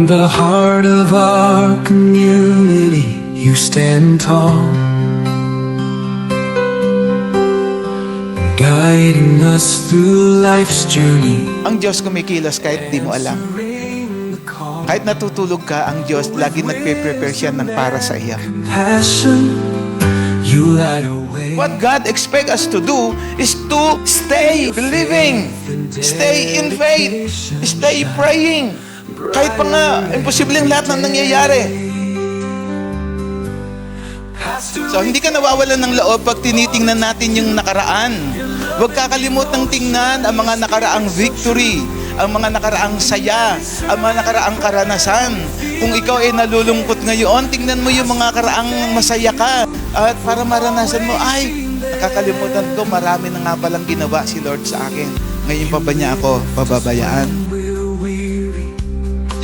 In the heart of our community, you stand tall, guiding us through life's journey. Ang Diyos kumikilos kahit di mo alam. Kahit natutulog ka, ang Diyos lagi nagpe-prepare siya ng para sa iyo. Passion, you light a way. What God expects us to do is to stay believing, stay in faith, stay praying. Kahit pa nga, imposibleng lahat ng nangyayari. So, hindi ka nawawalan ng loob pag tinitingnan natin yung nakaraan. Huwag kakalimutang tingnan ang mga nakaraang victory, ang mga nakaraang saya, ang mga nakaraang karanasan. Kung ikaw ay nalulungkot ngayon, tingnan mo yung mga karaang masaya ka. At para maranasan mo, ay, nakakalimutan ko, marami na nga palang ginawa si Lord sa akin. Ngayon pa ba niya ako pababayaan?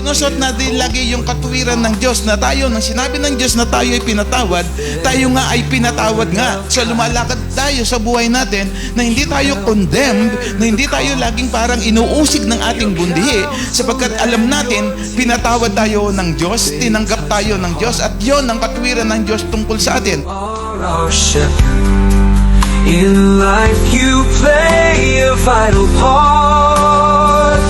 Sinusot natin lagi yung katuwiran ng Diyos na tayo, nang sinabi ng Diyos na tayo ay pinatawad, tayo nga ay pinatawad nga. So lumalakad tayo sa buhay natin na hindi tayo condemned, na hindi tayo laging parang inuusig ng ating bundihi, sapagkat alam natin, pinatawad tayo ng Diyos, tinanggap tayo ng Diyos, at yon ang katuwiran ng Diyos tungkol sa atin. Our shepherd. In life you play a vital part.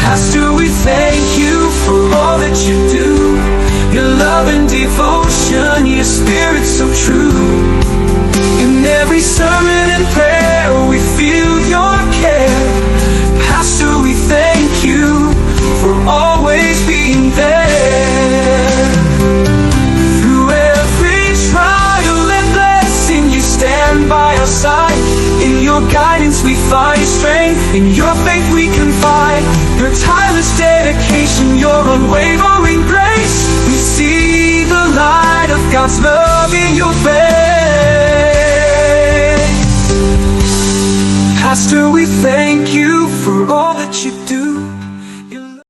Pastor, we thank you for all that you do. Your love and devotion, your spirit so true. In every sermon and prayer we feel your care. Pastor, we thank you for always being there. Through every trial and blessing, you stand by our side. In your guidance we find strength, in your faith we confide. Your tireless dedication, your unwavering grace, we see the light of God's love in your face. Pastor, we thank you for all that you do.